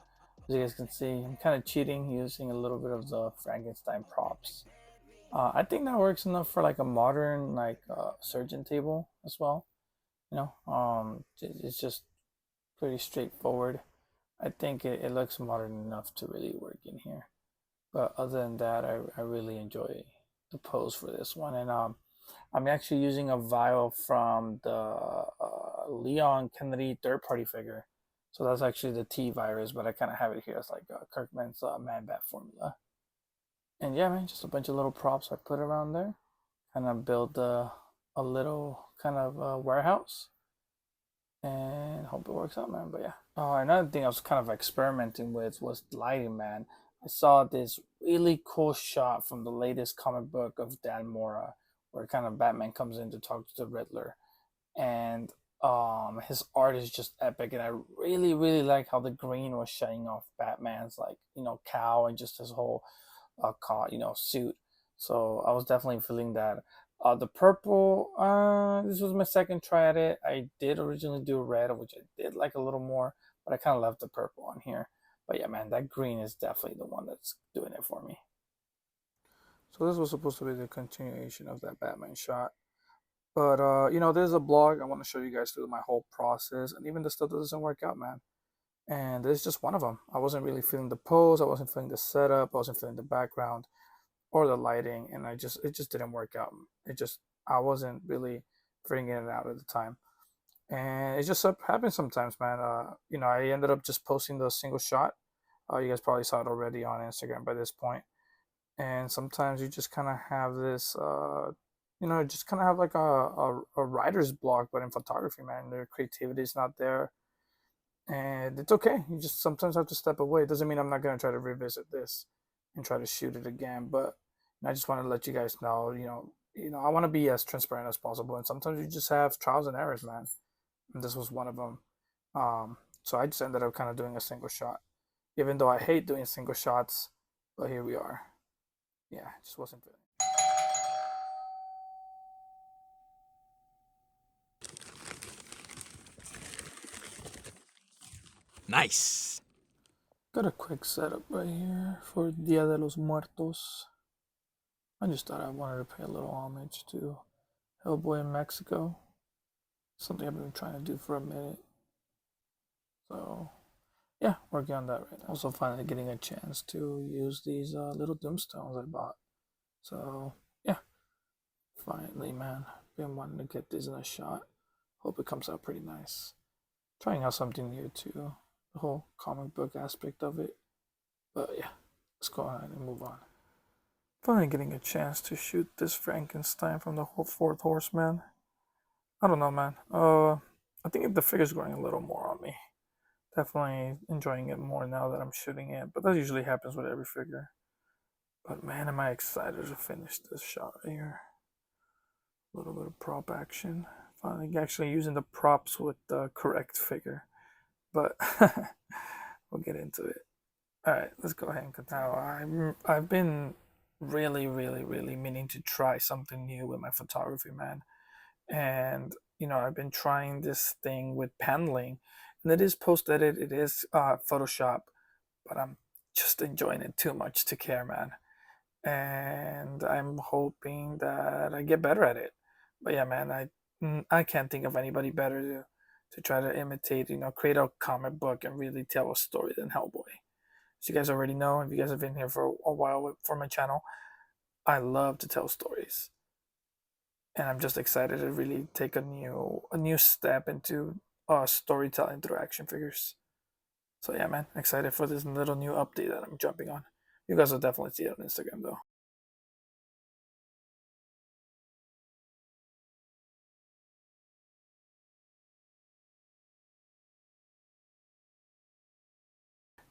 As you guys can see, I'm kind of cheating using a little bit of the Frankenstein props. I think that works enough for like a modern like surgeon table as well. It's just pretty straightforward. I think it looks modern enough to really work in here. But other than that, I really enjoy the pose for this one. And I'm actually using a vial from the Leon Kennedy third party figure. So that's actually the T virus, but I kind of have it here as like Kirkman's Man Bat formula. And yeah, man, just a bunch of little props I put around there. Kind of build a little kind of warehouse and hope it works out, man. But yeah. Another thing I was kind of experimenting with was lighting, man. I saw this really cool shot from the latest comic book of Dan Mora, where kind of Batman comes in to talk to the Riddler, and his art is just epic, and I really really like how the green was shining off Batman's like cowl and just his whole suit. So I was definitely feeling that. The purple, this was my second try at it. I did originally do red, which I did like a little more, but I kind of left the purple on here. But yeah, man, that green is definitely the one that's doing it for me. So this was supposed to be the continuation of that Batman shot. But there's a blog I want to show you guys through my whole process, and even the stuff that doesn't work out, man. And this is just one of them. I wasn't really feeling the pose, I wasn't feeling the setup, I wasn't feeling the background or the lighting, and it just didn't work out. I wasn't really figuring it out at the time. and it just happens sometimes, man. I ended up just posting the single shot. You guys probably saw it already on Instagram by this point. And sometimes you just kind of have this, just kind of have like a writer's block, but in photography, man, the creativity is not there, and it's okay. You just sometimes have to step away. It doesn't mean I'm not gonna try to revisit this and try to shoot it again, but I just want to let you guys know, I want to be as transparent as possible, and sometimes you just have trials and errors, man. And this was one of them. So I just ended up kind of doing a single shot, even though I hate doing single shots, but here we are. Yeah, it just wasn't feeling. Nice. Got a quick setup right here for Dia de los Muertos. I just thought I wanted to pay a little homage to Hellboy in Mexico. Something I've been trying to do for a minute. So, yeah, working on that right now. Also, finally getting a chance to use these little Doomstones I bought. So, yeah, finally, man. Been wanting to get this in a shot. Hope it comes out pretty nice. Trying out something new too. The whole comic book aspect of it. But yeah, let's go ahead and move on. Finally getting a chance to shoot this Frankenstein from the whole Fourth Horseman. I don't know, man. I think the figure's growing a little more on me. Definitely enjoying it more now that I'm shooting it, but that usually happens with every figure. But man, am I excited to finish this shot right here. A little bit of prop action. Finally actually using the props with the correct figure. But we'll get into it. Alright, let's go ahead and continue. Now, I've been really, really, really meaning to try something new with my photography, man. And, I've been trying this thing with paneling. And it is post edit, it is Photoshop, but I'm just enjoying it too much to care, man. And I'm hoping that I get better at it. But yeah, man, I can't think of anybody better to try to imitate, create a comic book and really tell a story than Hellboy. As you guys already know, if you guys have been here for a while for my channel, I love to tell stories, and I'm just excited to really take a new step into storytelling through action figures. So yeah, man, excited for this little new update that I'm jumping on. You guys will definitely see it on Instagram though.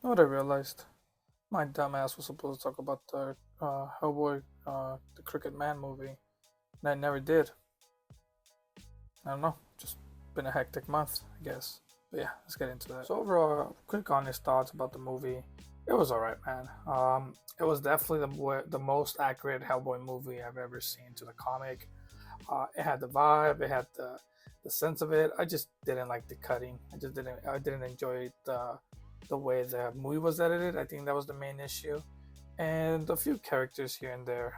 You know what I realized? My dumbass was supposed to talk about the Hellboy, the Crooked Man movie, and I never did. I don't know, just been a hectic month, I guess. But yeah, let's get into that. So overall, quick honest thoughts about the movie. It was alright, man. It was definitely the most accurate Hellboy movie I've ever seen to the comic. It had the vibe, it had the sense of it. I just didn't like the cutting. I didn't enjoy the way the movie was edited. I think that was the main issue, and a few characters here and there.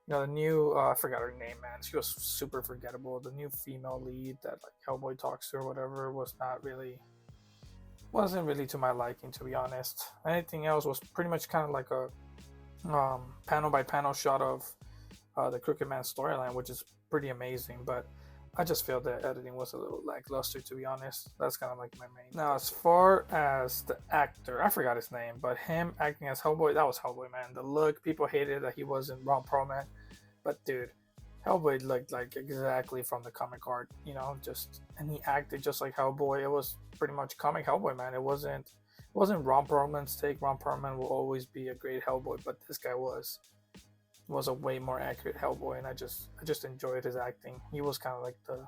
The new I forgot her name, man. She was super forgettable. The new female lead that like Hellboy talks to or whatever wasn't really to my liking, to be honest. Anything else was pretty much kind of like a panel by panel shot of the Crooked Man storyline, which is pretty amazing. But I just feel the editing was a little lackluster, to be honest. That's kind of like my main. Now, as far as the actor, I forgot his name, but him acting as Hellboy, that was Hellboy, man. The look, people hated that he wasn't Ron Perlman, but dude, Hellboy looked like exactly from the comic art, and he acted just like Hellboy. It was pretty much comic Hellboy, man. It wasn't Ron Perlman's take. Ron Perlman will always be a great Hellboy, but this guy was a way more accurate Hellboy, and I just enjoyed his acting. He was kind of like the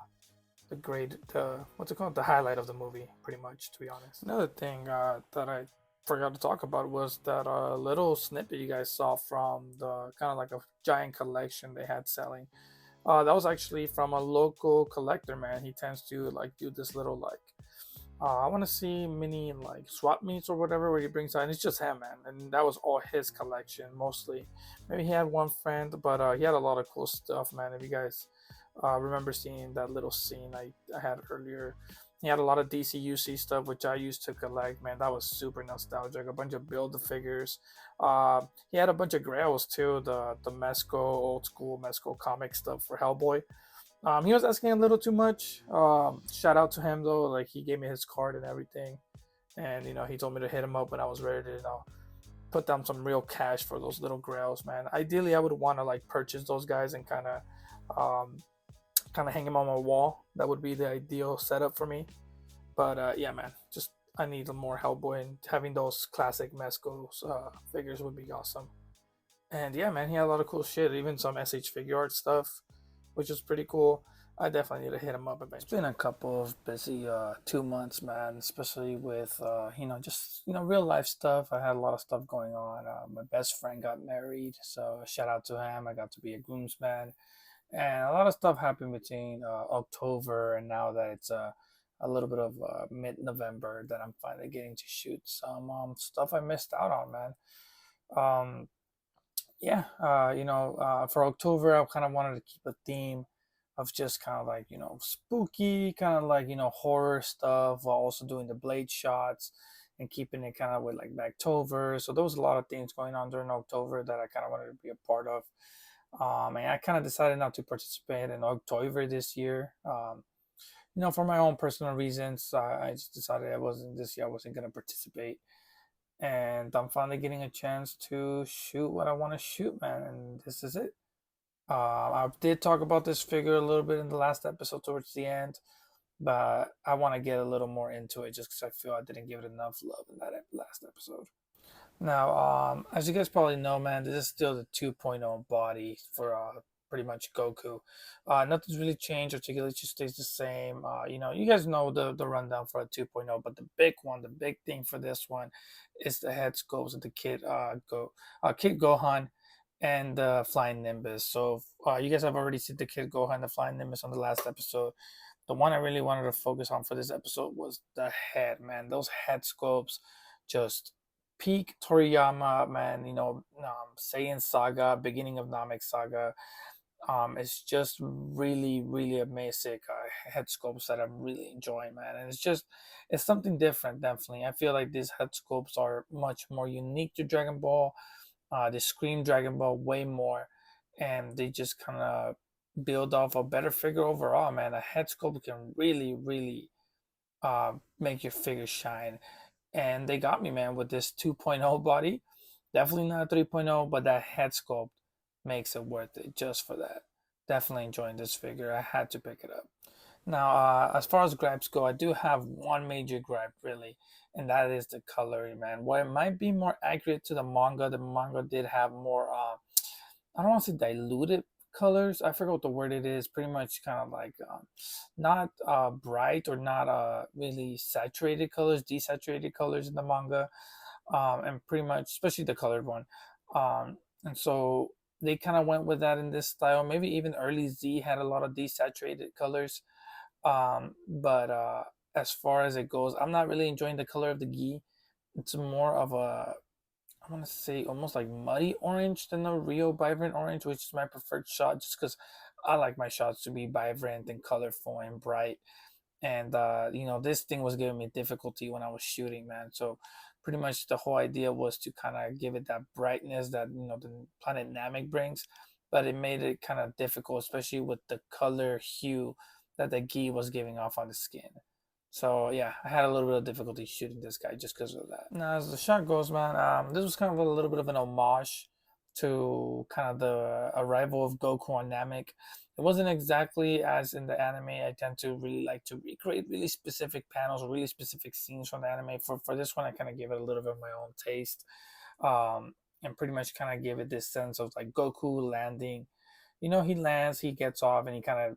highlight of the movie, pretty much, to be honest. Another thing that I forgot to talk about was that little snippet you guys saw from the kind of like a giant collection they had selling. That was actually from a local collector, man. He tends to like do this little like I want to see mini like swap meets or whatever where he brings out, and it's just him, man. And that was all his collection mostly. Maybe he had one friend, but he had a lot of cool stuff, man. If you guys remember seeing that little scene I had earlier, he had a lot of DCUC stuff, which I used to collect, man. That was super nostalgic. A bunch of Build-A-Figures. He had a bunch of grails too, the Mezco, old school Mezco comic stuff for Hellboy. He was asking a little too much. Shout out to him though, like he gave me his card and everything, and he told me to hit him up when I was ready to put down some real cash for those little grails, man. Ideally, I would want to like purchase those guys and um, kind of hang them on my wall. That would be the ideal setup for me. But yeah, man, just I need more Hellboy, and having those classic Mesco figures would be awesome. And yeah, man, he had a lot of cool shit, even some SH figure art stuff, which is pretty cool. I definitely need to hit him up eventually. It's been a couple of busy 2 months, man, especially with just real life stuff. I had a lot of stuff going on. My best friend got married, so shout out to him. I got to be a groomsman, and a lot of stuff happened between October and now that it's a little bit of mid-November that I'm finally getting to shoot some stuff I missed out on, man. Um, yeah, for October, I kind of wanted to keep a theme of just kind of like, spooky, kind of like, horror stuff while also doing the blade shots and keeping it kind of with like Backtober. So there was a lot of things going on during October that I kind of wanted to be a part of. And I kind of decided not to participate in October this year. For my own personal reasons, I just decided this year I wasn't going to participate, and I'm finally getting a chance to shoot what I want to shoot, man. And this is it. I did talk about this figure a little bit in the last episode towards the end, but I want to get a little more into it just because I feel I didn't give it enough love in that last episode. Now, as you guys probably know, man, this is still the 2.0 body for pretty much Goku. Nothing's really changed. Articulation stays the same. You guys know the rundown for a 2.0, but the big one, the big thing for this one is the head sculpts of the Kid Gohan and the Flying Nimbus. So you guys have already seen the Kid Gohan, the Flying Nimbus on the last episode. The one I really wanted to focus on for this episode was the head, man. Those head sculpts just peak Toriyama, man. Saiyan Saga, beginning of Namek Saga. It's just really, really amazing head sculpts that I'm really enjoying, man. And it's something different, definitely. I feel like these head sculpts are much more unique to Dragon Ball. They scream Dragon Ball way more, and they just kind of build off a better figure overall, man. A head sculpt can really, really make your figure shine. And they got me, man, with this 2.0 body. Definitely not 3.0, but that head sculpt makes it worth it just for that. Definitely enjoying this figure. I had to pick it up. Now, as far as gripes go, I do have one major gripe, really, and that is the coloring, man. While it might be more accurate to the manga did have more, I don't want to say diluted colors. I forgot what the word it is. Pretty much kind of like not bright or not really saturated colors, desaturated colors in the manga, and pretty much, especially the colored one. And so they kind of went with that in this style. Maybe even early Z had a lot of desaturated colors. But as far as it goes, I'm not really enjoying the color of the gi. It's more of a, I want to say almost like muddy orange than a real vibrant orange, which is my preferred shot just because I like my shots to be vibrant and colorful and bright. And this thing was giving me difficulty when I was shooting, man. So pretty much the whole idea was to kind of give it that brightness that the planet Namek brings, but it made it kind of difficult, especially with the color hue that the gi was giving off on the skin. So yeah, I had a little bit of difficulty shooting this guy just because of that. Now, as the shot goes, man, this was kind of a little bit of an homage to kind of the arrival of Goku on Namek. It wasn't exactly as in the anime. I tend to really like to recreate really specific panels or really specific scenes from the anime. For this one, I kind of gave it a little bit of my own taste, and pretty much kind of gave it this sense of like Goku landing. He lands, he gets off, and he kind of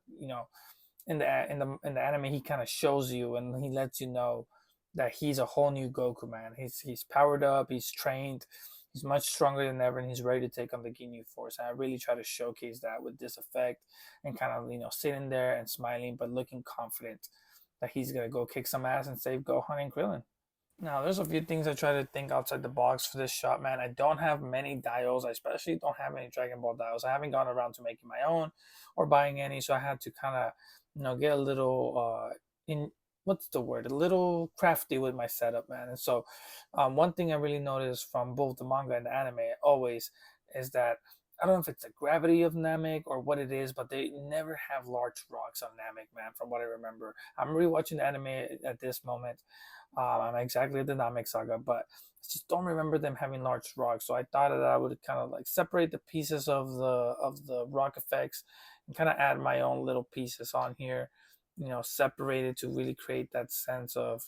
in the anime he kind of shows you and he lets you know that he's a whole new Goku, man. He's powered up, he's trained, he's much stronger than ever, and he's ready to take on the Ginyu Force. And I really try to showcase that with this effect and kind of sitting there and smiling but looking confident that he's gonna go kick some ass and save Gohan and Krillin. Now, there's a few things I try to think outside the box for this shot, man. I don't have many dials. I especially don't have any Dragon Ball dials. I haven't gone around to making my own or buying any, so I had to kind of, get a little in what's the word? A little crafty with my setup, man. And so, one thing I really noticed from both the manga and the anime always is that I don't know if it's the gravity of Namek or what it is, but they never have large rocks on Namek, man. From what I remember, I'm rewatching the anime at this moment. I'm exactly the Namek saga, but I just don't remember them having large rocks. So I thought that I would kind of like separate the pieces of the rock effects and kind of add my own little pieces on here, separated to really create that sense of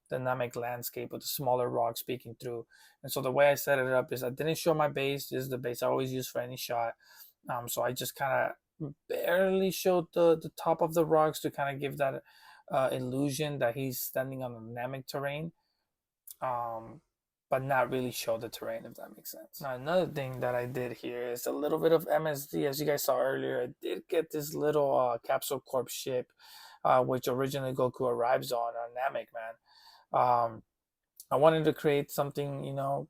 dynamic landscape with the smaller rocks peeking through. And so the way I set it up is I didn't show my base. This is the base I always use for any shot. So I just kind of barely showed the top of the rocks to kind of give that illusion that he's standing on dynamic terrain, um, but not really show the terrain, if that makes sense. Now, another thing that I did here is a little bit of MSD. As you guys saw earlier, I did get this little Capsule Corp ship, which originally Goku arrives on Namek, man. I wanted to create something,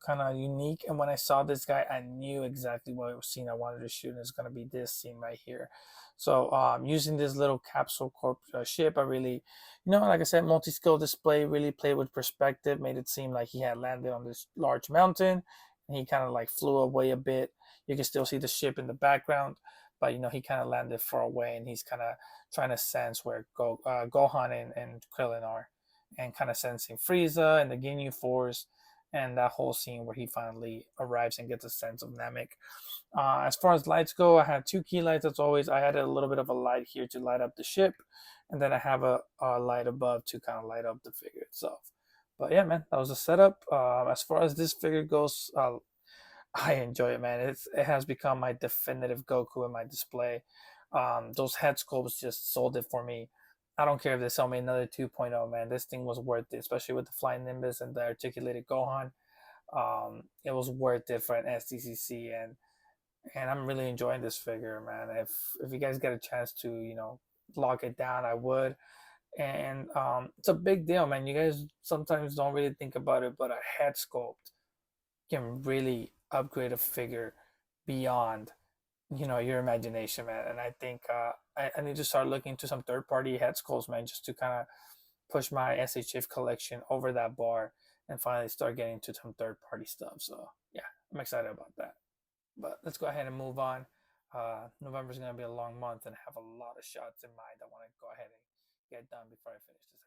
kind of unique. And when I saw this guy, I knew exactly what scene I wanted to shoot. And it's going to be this scene right here. So using this little Capsule Corp ship, I really, like I said, multi-skill display, really played with perspective, made it seem like he had landed on this large mountain. And he kind of like flew away a bit. You can still see the ship in the background, but he kind of landed far away, and he's kind of trying to sense where Gohan and Krillin are, and kind of sensing Frieza and the Ginyu Force, and that whole scene where he finally arrives and gets a sense of Namek. As far as lights go, I had 2 key lights as always. I added a little bit of a light here to light up the ship, and then I have a light above to kind of light up the figure itself. But yeah, man, that was the setup. As far as this figure goes, I enjoy it, man. It has become my definitive Goku in my display. Those head sculpts just sold it for me. I don't care if they sell me another 2.0, man. This thing was worth it, especially with the Flying Nimbus and the articulated Gohan. It was worth it for an SDCC, and I'm really enjoying this figure, man. If you guys get a chance to, lock it down, I would. And it's a big deal, man. You guys sometimes don't really think about it, but a head sculpt can really upgrade a figure beyond your imagination, man. And I think I need to start looking into some third-party head sculpts, man, just to kind of push my SHF collection over that bar and finally start getting to some third-party stuff. So yeah, I'm excited about that. But let's go ahead and move on. November is going to be a long month, and I have a lot of shots in mind I want to go ahead and get done before I finish this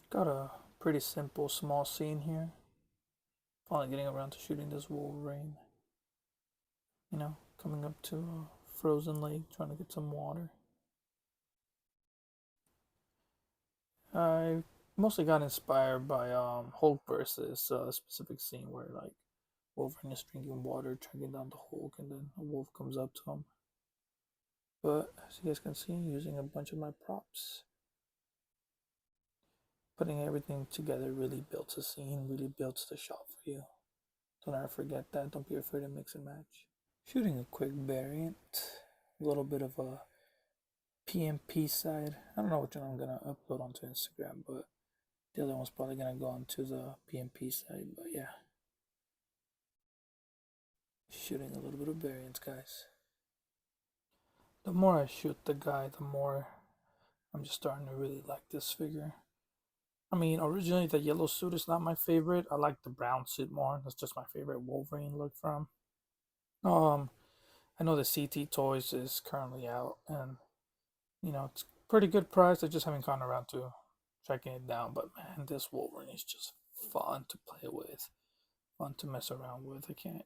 episode. Got a pretty simple small scene here. Finally getting around to shooting this Wolverine. Coming up to a frozen lake, trying to get some water. I mostly got inspired by Hulk versus a specific scene where like Wolverine is drinking water, tracking down the Hulk, and then a wolf comes up to him. But as you guys can see, using a bunch of my props. Putting everything together really builds a scene, really builds the shot for you. Don't ever forget that. Don't be afraid to mix and match. Shooting a quick variant, a little bit of a PMP side. I don't know which one I'm gonna upload onto Instagram, but the other one's probably gonna go onto the PMP side. But yeah, shooting a little bit of variants, guys. The more I shoot the guy, the more I'm just starting to really like this figure. I mean, originally the yellow suit is not my favorite. I like the brown suit more. That's just my favorite Wolverine look from. I know the CT Toys is currently out, and it's pretty good price. I just haven't gone around to checking it down. But man, this Wolverine is just fun to play with, fun to mess around with. I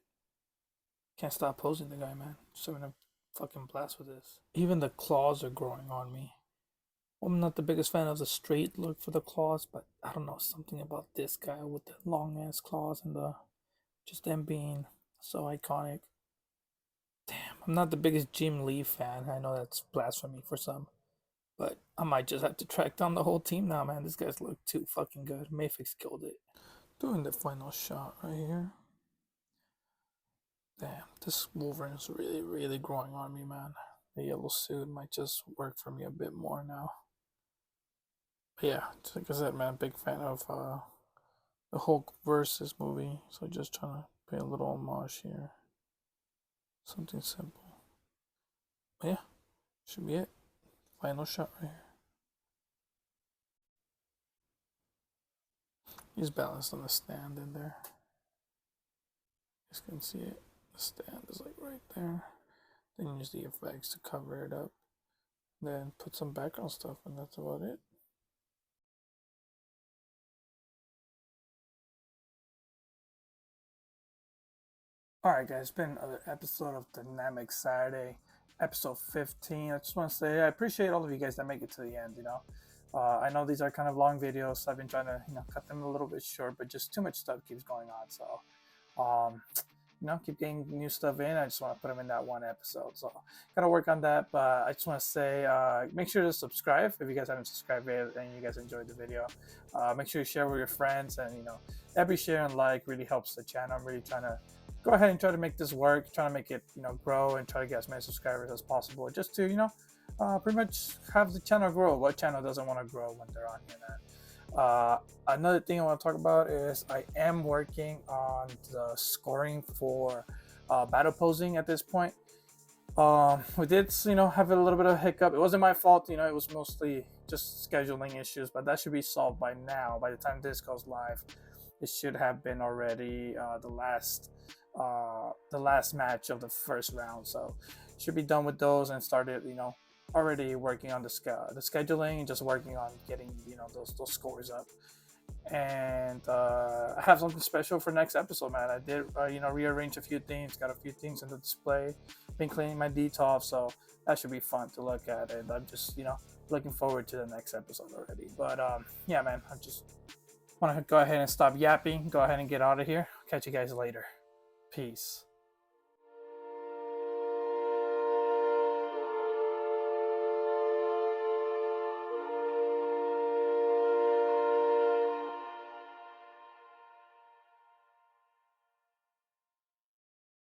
can't stop posing the guy, man. Just having a fucking blast with this. Even the claws are growing on me. I'm not the biggest fan of the straight look for the claws, but I don't know, something about this guy with the long ass claws and just them being so iconic. Damn, I'm not the biggest Jim Lee fan. I know that's blasphemy for some, but I might just have to track down the whole team now, man. This guy's look too fucking good. Mayfix killed it. Doing the final shot right here. Damn, this Wolverine is really, really growing on me, man. The yellow suit might just work for me a bit more now. But yeah, like I said, man, big fan of the Hulk versus movie. So just trying to pay a little homage here. Something simple. But yeah, should be it. Final shot right here. He's balanced on the stand in there. You can see it. The stand is like right there. Then use the effects to cover it up. Then put some background stuff, and that's about it. Alright guys, it's been another episode of Dynamic Saturday, episode 15. I just want to say I appreciate all of you guys that make it to the end, I know these are kind of long videos, so I've been trying to, cut them a little bit short, but just too much stuff keeps going on, so, keep getting new stuff in. I just want to put them in that one episode, so gotta work on that. But I just want to say, make sure to subscribe if you guys haven't subscribed yet and you guys enjoyed the video. Make sure you share with your friends, and every share and like really helps the channel. I'm really trying to go ahead and try to make this work, trying to make it grow, and try to get as many subscribers as possible, just to pretty much have the channel grow. What channel doesn't want to grow when they're on here, man? Another thing I want to talk about is I am working on the scoring for battle posing at this point. We did have a little bit of a hiccup. It wasn't my fault, it was mostly just scheduling issues, but that should be solved by now. By the time this goes live, it should have been already the last match of the first round, so should be done with those and started already working on the scheduling and just working on getting those scores up. And I have something special for next episode, man. I did rearrange a few things, got a few things in the display, been cleaning my DTOF, so that should be fun to look at, and I'm just looking forward to the next episode already. But yeah, man, I just want to go ahead and stop yapping, go ahead and get out of here. Catch you guys later. Peace.